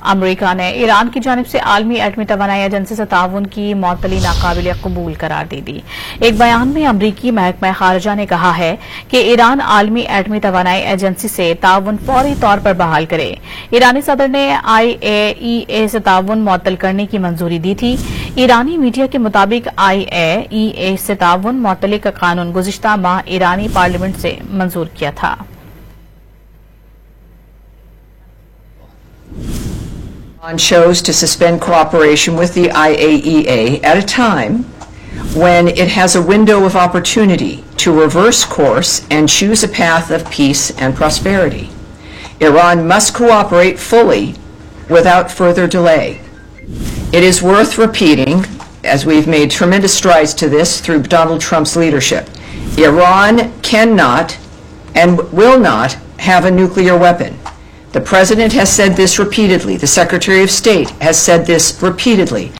America ने Iran की जानिब से आलमी एटमी तवानाई एजेंसी से ताउन की मअतली नाकाबिल कबूल करार दे दी। एक बयान में अमरीकी महकमा खारजा ने कहा है कि ईरान आलमी एटमी तवानाई एजेंसी से ताउन फौरी तौर पर बहाल करे। ईरानी सदर ने IAEA से ताउन मुअत्तल करने की मंजूरी दी थी। ईरानी मीडिया के मुताबिक IAEA से ताउन मुअत्तली का कानून गुज़िश्ता माह ईरानी पार्लियामेंट से मंजूर किया था। Iran chose to suspend cooperation with the IAEA at a time when it has a window of opportunity to reverse course and choose a path of peace and prosperity. Iran must cooperate fully without further delay. It is worth repeating, as we've made tremendous strides to this through Donald Trump's leadership, Iran cannot and will not have a nuclear weapon. The President has said this repeatedly. The Secretary of State has said this repeatedly.